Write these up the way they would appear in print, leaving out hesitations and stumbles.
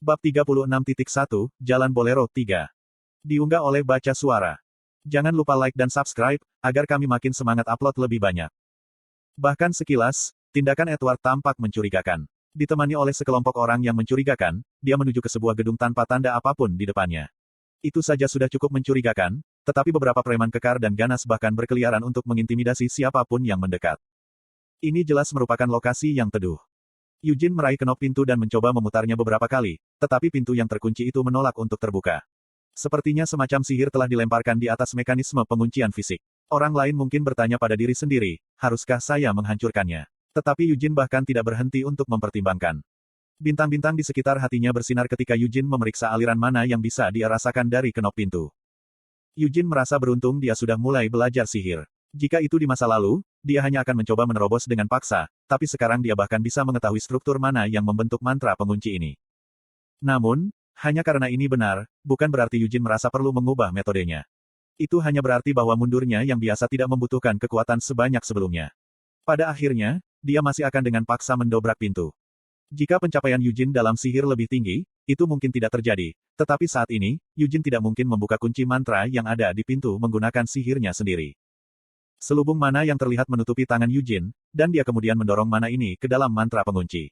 Bab 36.1, Jalan Bolero 3. Diunggah oleh Baca Suara. Jangan lupa like dan subscribe, agar kami makin semangat upload lebih banyak. Bahkan sekilas, tindakan Edward tampak mencurigakan. Ditemani oleh sekelompok orang yang mencurigakan, dia menuju ke sebuah gedung tanpa tanda apapun di depannya. Itu saja sudah cukup mencurigakan, tetapi beberapa preman kekar dan ganas bahkan berkeliaran untuk mengintimidasi siapapun yang mendekat. Ini jelas merupakan lokasi yang teduh. Eugene meraih kenop pintu dan mencoba memutarnya beberapa kali, tetapi pintu yang terkunci itu menolak untuk terbuka. Sepertinya semacam sihir telah dilemparkan di atas mekanisme penguncian fisik. Orang lain mungkin bertanya pada diri sendiri, haruskah saya menghancurkannya? Tetapi Eugene bahkan tidak berhenti untuk mempertimbangkan. Bintang-bintang di sekitar hatinya bersinar ketika Eugene memeriksa aliran mana yang bisa dia rasakan dari kenop pintu. Eugene merasa beruntung dia sudah mulai belajar sihir. Jika itu di masa lalu, dia hanya akan mencoba menerobos dengan paksa, tapi sekarang dia bahkan bisa mengetahui struktur mana yang membentuk mantra pengunci ini. Namun, hanya karena ini benar, bukan berarti Eugene merasa perlu mengubah metodenya. Itu hanya berarti bahwa mundurnya yang biasa tidak membutuhkan kekuatan sebanyak sebelumnya. Pada akhirnya, dia masih akan dengan paksa mendobrak pintu. Jika pencapaian Eugene dalam sihir lebih tinggi, itu mungkin tidak terjadi, tetapi saat ini, Eugene tidak mungkin membuka kunci mantra yang ada di pintu menggunakan sihirnya sendiri. Selubung mana yang terlihat menutupi tangan Eugene, dan dia kemudian mendorong mana ini ke dalam mantra pengunci.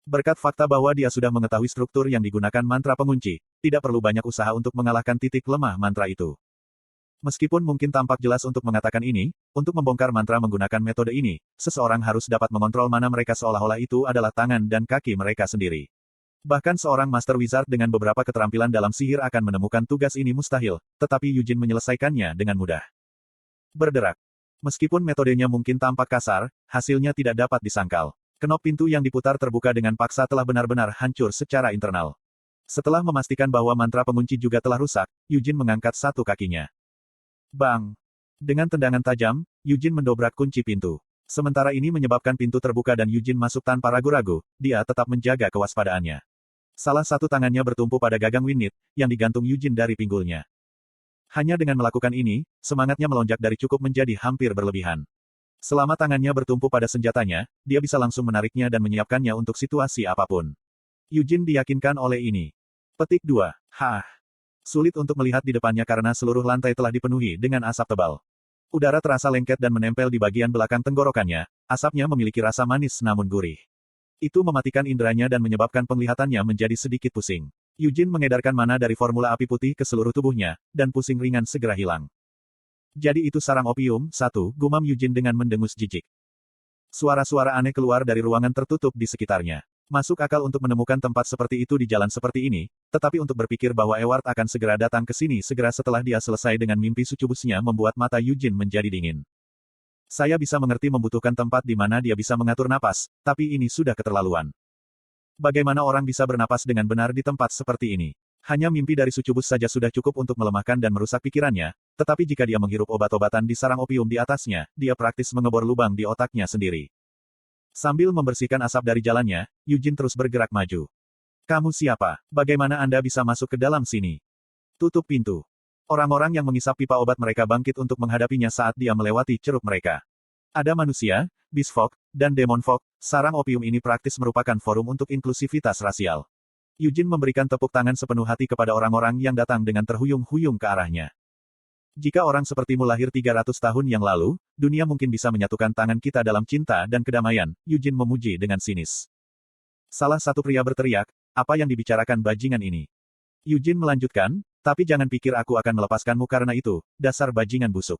Berkat fakta bahwa dia sudah mengetahui struktur yang digunakan mantra pengunci, tidak perlu banyak usaha untuk mengalahkan titik lemah mantra itu. Meskipun mungkin tampak jelas untuk mengatakan ini, untuk membongkar mantra menggunakan metode ini, seseorang harus dapat mengontrol mana mereka seolah-olah itu adalah tangan dan kaki mereka sendiri. Bahkan seorang Master Wizard dengan beberapa keterampilan dalam sihir akan menemukan tugas ini mustahil, tetapi Eugene menyelesaikannya dengan mudah. Berderak. Meskipun metodenya mungkin tampak kasar, hasilnya tidak dapat disangkal. Kenop pintu yang diputar terbuka dengan paksa telah benar-benar hancur secara internal. Setelah memastikan bahwa mantra pengunci juga telah rusak, Eugene mengangkat satu kakinya. Bang! Dengan tendangan tajam, Eugene mendobrak kunci pintu. Sementara ini menyebabkan pintu terbuka dan Eugene masuk tanpa ragu-ragu, dia tetap menjaga kewaspadaannya. Salah satu tangannya bertumpu pada gagang Winnet, yang digantung Eugene dari pinggulnya. Hanya dengan melakukan ini, semangatnya melonjak dari cukup menjadi hampir berlebihan. Selama tangannya bertumpu pada senjatanya, dia bisa langsung menariknya dan menyiapkannya untuk situasi apapun. Eugene diyakinkan oleh ini. Petik 2. Sulit untuk melihat di depannya karena seluruh lantai telah dipenuhi dengan asap tebal. Udara terasa lengket dan menempel di bagian belakang tenggorokannya, asapnya memiliki rasa manis namun gurih. Itu mematikan inderanya dan menyebabkan penglihatannya menjadi sedikit pusing. Eugene mengedarkan mana dari formula api putih ke seluruh tubuhnya, dan pusing ringan segera hilang. Jadi itu sarang opium, gumam Eugene dengan mendengus jijik. Suara-suara aneh keluar dari ruangan tertutup di sekitarnya. Masuk akal untuk menemukan tempat seperti itu di jalan seperti ini, tetapi untuk berpikir bahwa Edward akan segera datang ke sini segera setelah dia selesai dengan mimpi sucubusnya membuat mata Eugene menjadi dingin. Saya bisa mengerti membutuhkan tempat di mana dia bisa mengatur napas, tapi ini sudah keterlaluan. Bagaimana orang bisa bernapas dengan benar di tempat seperti ini? Hanya mimpi dari sucubus saja sudah cukup untuk melemahkan dan merusak pikirannya, tetapi jika dia menghirup obat-obatan di sarang opium di atasnya, dia praktis mengebor lubang di otaknya sendiri. Sambil membersihkan asap dari jalannya, Eugene terus bergerak maju. Kamu siapa? Bagaimana Anda bisa masuk ke dalam sini? Tutup pintu. Orang-orang yang mengisap pipa obat mereka bangkit untuk menghadapinya saat dia melewati ceruk mereka. Ada manusia, Beast Folk, dan Demon Folk, sarang opium ini praktis merupakan forum untuk inklusivitas rasial. Eugene memberikan tepuk tangan sepenuh hati kepada orang-orang yang datang dengan terhuyung-huyung ke arahnya. Jika orang sepertimu lahir 300 tahun yang lalu, dunia mungkin bisa menyatukan tangan kita dalam cinta dan kedamaian, Eugene memuji dengan sinis. Salah satu pria berteriak, apa yang dibicarakan bajingan ini? Eugene melanjutkan, tapi jangan pikir aku akan melepaskanmu karena itu, dasar bajingan busuk.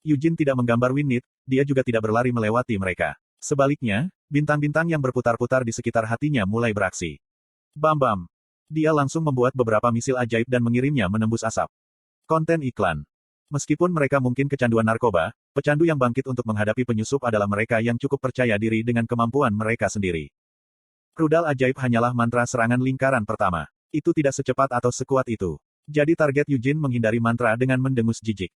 Eugene tidak menggambar Winnet, dia juga tidak berlari melewati mereka. Sebaliknya, bintang-bintang yang berputar-putar di sekitar hatinya mulai beraksi. Bam-bam. Dia langsung membuat beberapa misil ajaib dan mengirimnya menembus asap. Konten iklan. Meskipun mereka mungkin kecanduan narkoba, pecandu yang bangkit untuk menghadapi penyusup adalah mereka yang cukup percaya diri dengan kemampuan mereka sendiri. Rudal ajaib hanyalah mantra serangan lingkaran pertama. Itu tidak secepat atau sekuat itu. Jadi target Eugene menghindari mantra dengan mendengus jijik.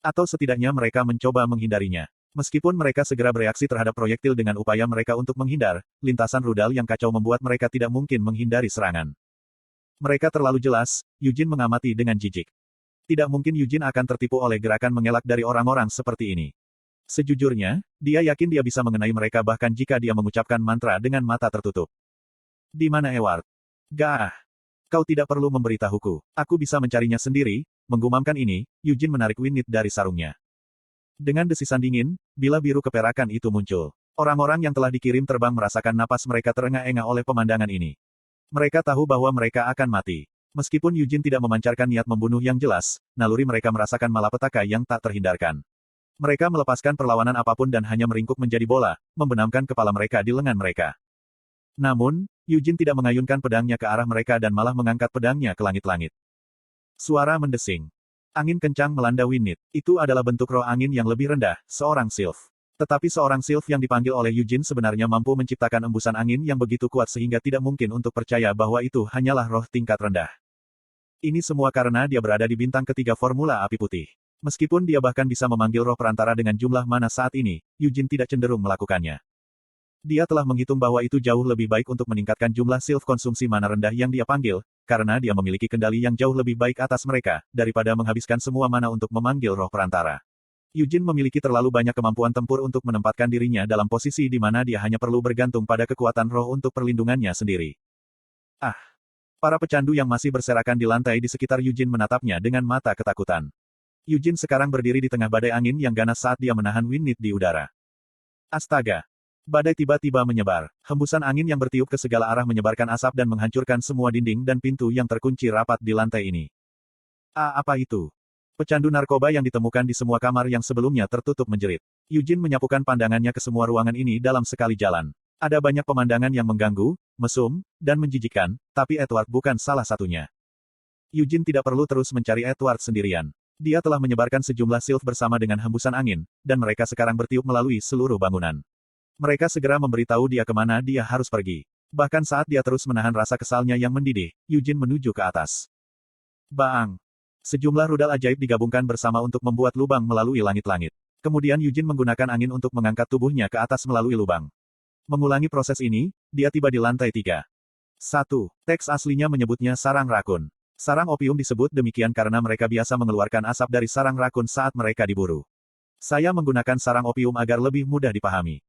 Atau setidaknya mereka mencoba menghindarinya. Meskipun mereka segera bereaksi terhadap proyektil dengan upaya mereka untuk menghindar, lintasan rudal yang kacau membuat mereka tidak mungkin menghindari serangan. Mereka terlalu jelas, Eugene mengamati dengan jijik. Tidak mungkin Eugene akan tertipu oleh gerakan mengelak dari orang-orang seperti ini. Sejujurnya, dia yakin dia bisa mengenai mereka bahkan jika dia mengucapkan mantra dengan mata tertutup. Di mana Edward? Gah! Kau tidak perlu memberitahuku. Aku bisa mencarinya sendiri. Menggumamkan ini, Eugene menarik Winit dari sarungnya. Dengan desisan dingin, bila biru keperakan itu muncul. Orang-orang yang telah dikirim terbang merasakan napas mereka terengah-engah oleh pemandangan ini. Mereka tahu bahwa mereka akan mati. Meskipun Eugene tidak memancarkan niat membunuh yang jelas, naluri mereka merasakan malapetaka yang tak terhindarkan. Mereka melepaskan perlawanan apapun dan hanya meringkuk menjadi bola, membenamkan kepala mereka di lengan mereka. Namun, Eugene tidak mengayunkan pedangnya ke arah mereka dan malah mengangkat pedangnya ke langit-langit. Suara mendesing. Angin kencang melanda Winit. Itu adalah bentuk roh angin yang lebih rendah, seorang sylph. Tetapi seorang sylph yang dipanggil oleh Eugene sebenarnya mampu menciptakan embusan angin yang begitu kuat sehingga tidak mungkin untuk percaya bahwa itu hanyalah roh tingkat rendah. Ini semua karena dia berada di bintang ketiga Formula Api Putih. Meskipun dia bahkan bisa memanggil roh perantara dengan jumlah mana saat ini, Eugene tidak cenderung melakukannya. Dia telah menghitung bahwa itu jauh lebih baik untuk meningkatkan jumlah sylph konsumsi mana rendah yang dia panggil, karena dia memiliki kendali yang jauh lebih baik atas mereka, daripada menghabiskan semua mana untuk memanggil roh perantara. Eugene memiliki terlalu banyak kemampuan tempur untuk menempatkan dirinya dalam posisi di mana dia hanya perlu bergantung pada kekuatan roh untuk perlindungannya sendiri. Ah! Para pecandu yang masih berserakan di lantai di sekitar Eugene menatapnya dengan mata ketakutan. Eugene sekarang berdiri di tengah badai angin yang ganas saat dia menahan Winit di udara. Astaga! Badai tiba-tiba menyebar. Hembusan angin yang bertiup ke segala arah menyebarkan asap dan menghancurkan semua dinding dan pintu yang terkunci rapat di lantai ini. Apa itu? Pecandu narkoba yang ditemukan di semua kamar yang sebelumnya tertutup menjerit. Eugene menyapukan pandangannya ke semua ruangan ini dalam sekali jalan. Ada banyak pemandangan yang mengganggu, mesum, dan menjijikkan, tapi Edward bukan salah satunya. Eugene tidak perlu terus mencari Edward sendirian. Dia telah menyebarkan sejumlah sylph bersama dengan hembusan angin, dan mereka sekarang bertiup melalui seluruh bangunan. Mereka segera memberitahu dia kemana dia harus pergi. Bahkan saat dia terus menahan rasa kesalnya yang mendidih, Eugene menuju ke atas. Baang! Sejumlah rudal ajaib digabungkan bersama untuk membuat lubang melalui langit-langit. Kemudian Eugene menggunakan angin untuk mengangkat tubuhnya ke atas melalui lubang. Mengulangi proses ini, dia tiba di lantai 3. 1. Teks aslinya menyebutnya sarang rakun. Sarang opium disebut demikian karena mereka biasa mengeluarkan asap dari sarang rakun saat mereka diburu. Saya menggunakan sarang opium agar lebih mudah dipahami.